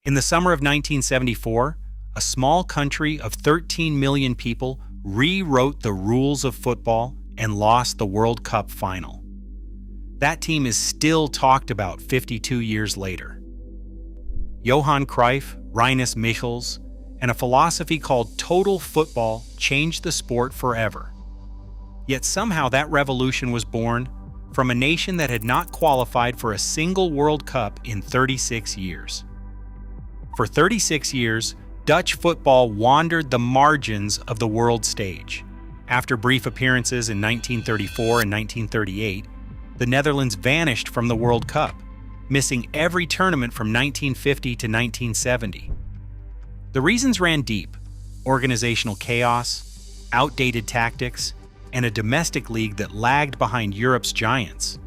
In the summer of 1974, a small country of 13 million people rewrote the rules of football and lost the World Cup final. That team is still talked about 52 years later. Johan Cruyff, Rinus Michels, and a philosophy called total football changed the sport forever. Yet somehow that revolution was born from a nation that had not qualified for a single World Cup in 36 years. For 36 years, Dutch football wandered the margins of the world stage. After brief appearances in 1934 and 1938, the Netherlands vanished from the World Cup, missing every tournament from 1950 to 1970. The reasons ran deep: organizational chaos, outdated tactics, and a domestic league that lagged behind Europe's giants.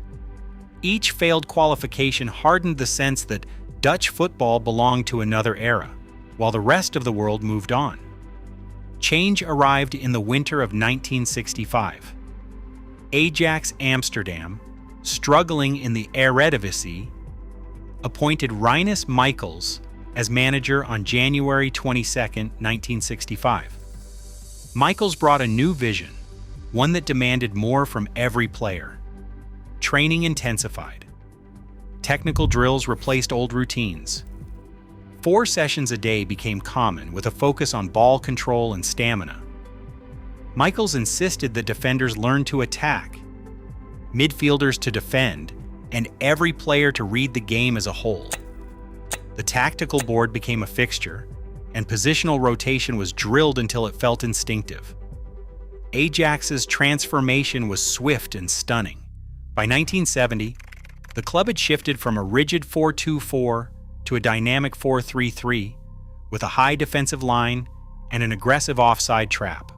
Each failed qualification hardened the sense that Dutch football belonged to another era, while the rest of the world moved on. Change arrived in the winter of 1965. Ajax Amsterdam, struggling in the Eredivisie, appointed Rinus Michels as manager on January 22, 1965. Michels brought a new vision, one that demanded more from every player. Training intensified. Technical drills replaced old routines. 4 sessions a day became common, with a focus on ball control and stamina. Michels insisted that defenders learn to attack, midfielders to defend, and every player to read the game as a whole. The tactical board became a fixture, and positional rotation was drilled until it felt instinctive. Ajax's transformation was swift and stunning. By 1970, the club had shifted from a rigid 4-2-4 to a dynamic 4-3-3, with a high defensive line and an aggressive offside trap.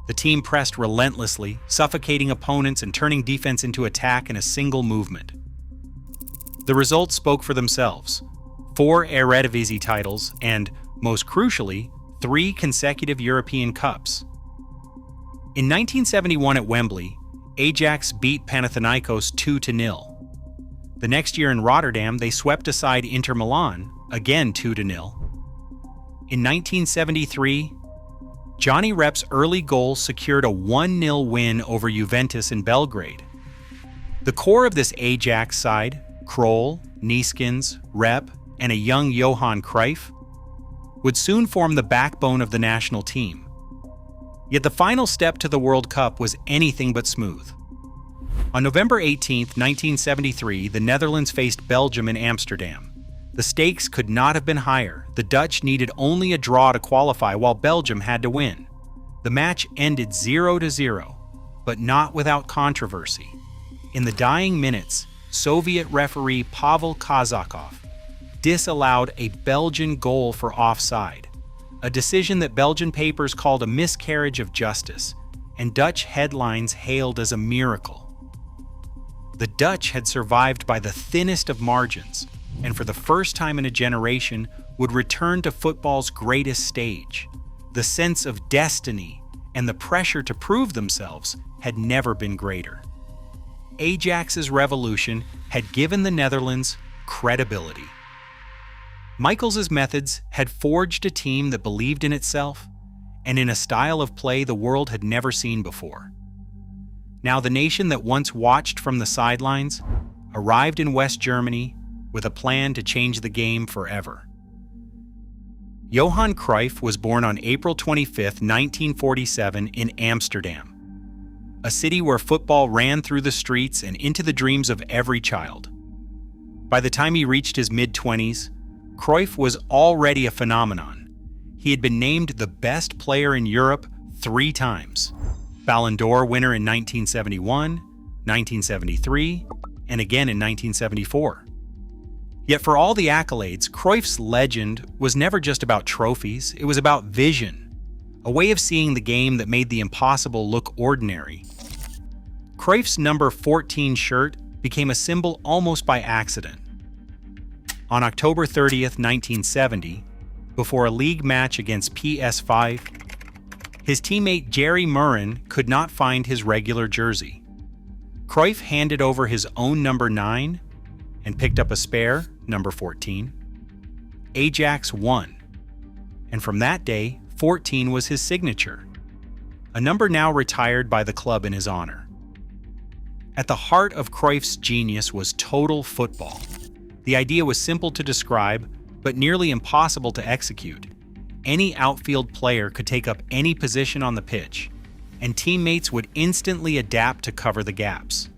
The team pressed relentlessly, suffocating opponents and turning defense into attack in a single movement. The results spoke for themselves: 4 Eredivisie titles and, most crucially, 3 consecutive European Cups. In 1971 at Wembley, Ajax beat Panathinaikos 2-0. The next year in Rotterdam, they swept aside Inter Milan, again 2-0. In 1973, Johnny Rep's early goal secured a 1-0 win over Juventus in Belgrade. The core of this Ajax side, Krol, Neeskens, Rep, and a young Johan Cruyff, would soon form the backbone of the national team. Yet the final step to the World Cup was anything but smooth. On November 18, 1973, the Netherlands faced Belgium in Amsterdam. The stakes could not have been higher. The Dutch needed only a draw to qualify, while Belgium had to win. The match ended 0-0, but not without controversy. In the dying minutes, Soviet referee Pavel Kazakov disallowed a Belgian goal for offside, a decision that Belgian papers called a miscarriage of justice, and Dutch headlines hailed as a miracle. The Dutch had survived by the thinnest of margins, and for the first time in a generation would return to football's greatest stage. The sense of destiny and the pressure to prove themselves had never been greater. Ajax's revolution had given the Netherlands credibility. Michels' methods had forged a team that believed in itself and in a style of play the world had never seen before. Now the nation that once watched from the sidelines arrived in West Germany with a plan to change the game forever. Johan Cruyff was born on April 25, 1947 in Amsterdam, a city where football ran through the streets and into the dreams of every child. By the time he reached his mid-20s, Cruyff was already a phenomenon. He had been named the best player in Europe 3 times. Ballon d'Or winner in 1971, 1973, and again in 1974. Yet for all the accolades, Cruyff's legend was never just about trophies, it was about vision, a way of seeing the game that made the impossible look ordinary. Cruyff's number 14 shirt became a symbol almost by accident. On October 30th, 1970, before a league match against PS5, his teammate Jerry Murren could not find his regular jersey. Cruyff handed over his own number 9 and picked up a spare, number 14. Ajax won. And from that day, 14 was his signature, a number now retired by the club in his honor. At the heart of Cruyff's genius was total football. The idea was simple to describe, but nearly impossible to execute. Any outfield player could take up any position on the pitch, and teammates would instantly adapt to cover the gaps.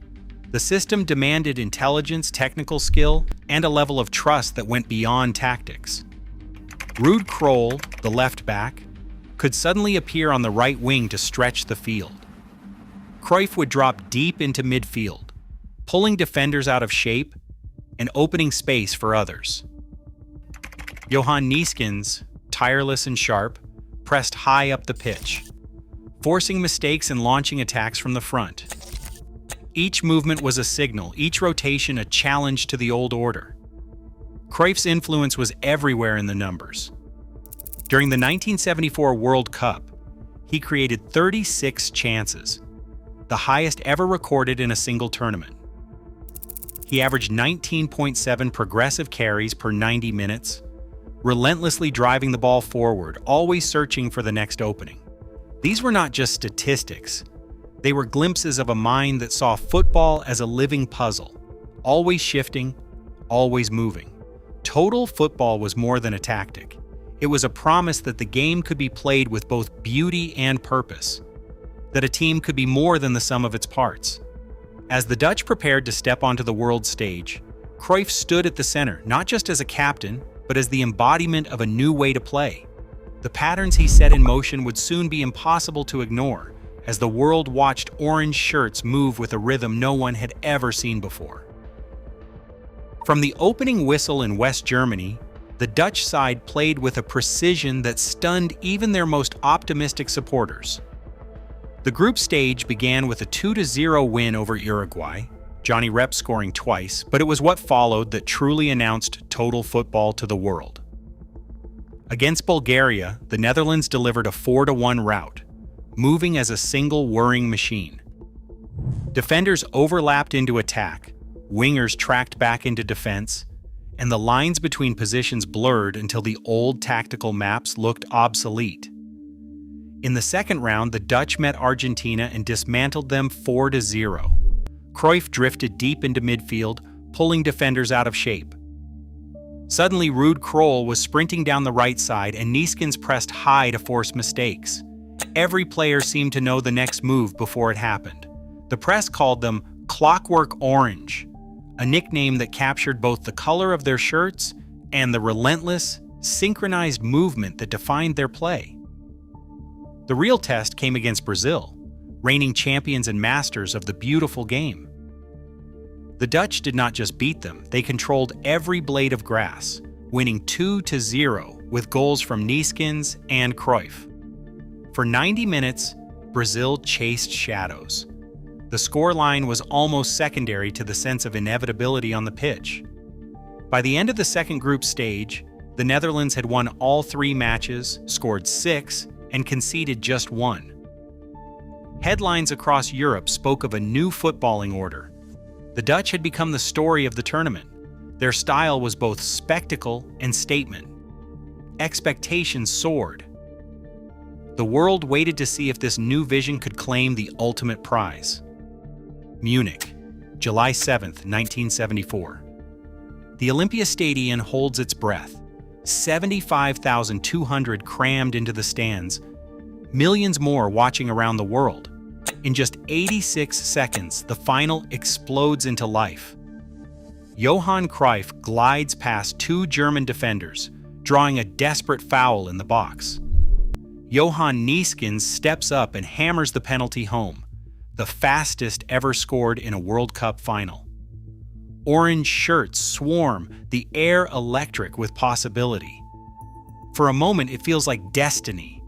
The system demanded intelligence, technical skill, and a level of trust that went beyond tactics. Ruud Krol, the left back, could suddenly appear on the right wing to stretch the field. Cruyff would drop deep into midfield, pulling defenders out of shape and opening space for others. Johan Cruyff, tireless and sharp, pressed high up the pitch, forcing mistakes and launching attacks from the front. Each movement was a signal, each rotation a challenge to the old order. Cruyff's influence was everywhere in the numbers. During the 1974 World Cup, he created 36 chances, the highest ever recorded in a single tournament. He averaged 19.7 progressive carries per 90 minutes, relentlessly driving the ball forward, always searching for the next opening. These were not just statistics. They were glimpses of a mind that saw football as a living puzzle, always shifting, always moving. Total football was more than a tactic. It was a promise that the game could be played with both beauty and purpose, that a team could be more than the sum of its parts. As the Dutch prepared to step onto the world stage, Cruyff stood at the center, not just as a captain, but as the embodiment of a new way to play. The patterns he set in motion would soon be impossible to ignore, as the world watched orange shirts move with a rhythm no one had ever seen before. From the opening whistle in West Germany, the Dutch side played with a precision that stunned even their most optimistic supporters. The group stage began with a 2-0 win over Uruguay, Johnny Rep scoring twice, but it was what followed that truly announced total football to the world. Against Bulgaria, the Netherlands delivered a 4-1 rout, moving as a single whirring machine. Defenders overlapped into attack, wingers tracked back into defense, and the lines between positions blurred until the old tactical maps looked obsolete. In the second round, the Dutch met Argentina and dismantled them 4-0. Cruyff drifted deep into midfield, pulling defenders out of shape. Suddenly, Ruud Krol was sprinting down the right side and Neeskens pressed high to force mistakes. Every player seemed to know the next move before it happened. The press called them Clockwork Orange, a nickname that captured both the color of their shirts and the relentless, synchronized movement that defined their play. The real test came against Brazil, reigning champions and masters of the beautiful game. The Dutch did not just beat them, they controlled every blade of grass, winning 2-0 with goals from Neeskens and Cruyff. For 90 minutes, Brazil chased shadows. The scoreline was almost secondary to the sense of inevitability on the pitch. By the end of the second group stage, the Netherlands had won all 3 matches, scored 6, and conceded just 1. Headlines across Europe spoke of a new footballing order. The Dutch had become the story of the tournament. Their style was both spectacle and statement. Expectations soared. The world waited to see if this new vision could claim the ultimate prize. Munich, July 7, 1974. The Olympia Stadion holds its breath. 75,200 crammed into the stands, millions more watching around the world. In just 86 seconds, the final explodes into life. Johan Cruyff glides past 2 German defenders, drawing a desperate foul in the box. Johan Neeskens steps up and hammers the penalty home, the fastest ever scored in a World Cup final. Orange shirts swarm, the air electric with possibility. For a moment, it feels like destiny.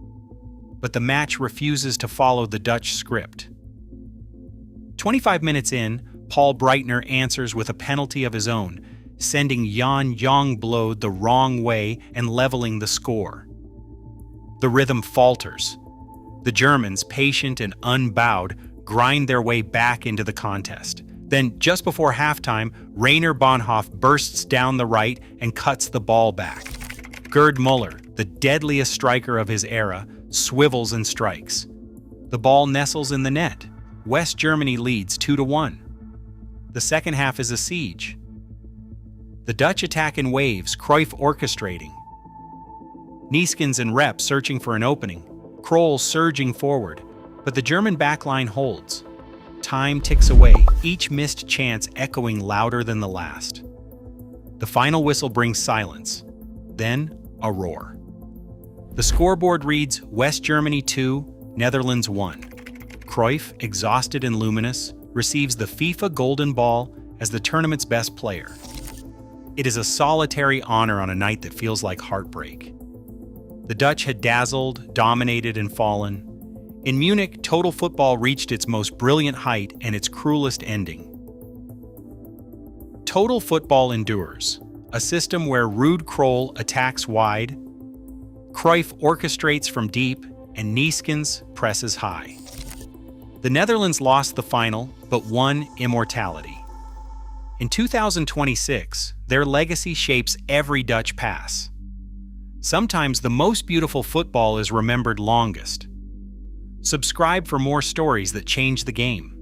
But the match refuses to follow the Dutch script. 25 minutes in, Paul Breitner answers with a penalty of his own, sending Jan Youngblood the wrong way and leveling the score. The rhythm falters. The Germans, patient and unbowed, grind their way back into the contest. Then, just before halftime, Rainer Bonhoff bursts down the right and cuts the ball back. Gerd Muller, the deadliest striker of his era, swivels and strikes. The ball nestles in the net. West Germany leads 2-1. The second half is a siege. The Dutch attack in waves, Cruyff orchestrating. Neeskens and Rep searching for an opening, Krol surging forward, but the German backline holds. Time ticks away, each missed chance echoing louder than the last. The final whistle brings silence, then a roar. The scoreboard reads West Germany 2, Netherlands 1. Cruyff, exhausted and luminous, receives the FIFA Golden Ball as the tournament's best player. It is a solitary honor on a night that feels like heartbreak. The Dutch had dazzled, dominated, and fallen. In Munich, total football reached its most brilliant height and its cruelest ending. Total football endures, a system where Ruud Krol attacks wide, Cruyff orchestrates from deep, and Neeskens presses high. The Netherlands lost the final, but won immortality. In 2026, their legacy shapes every Dutch pass. Sometimes the most beautiful football is remembered longest. Subscribe for more stories that change the game.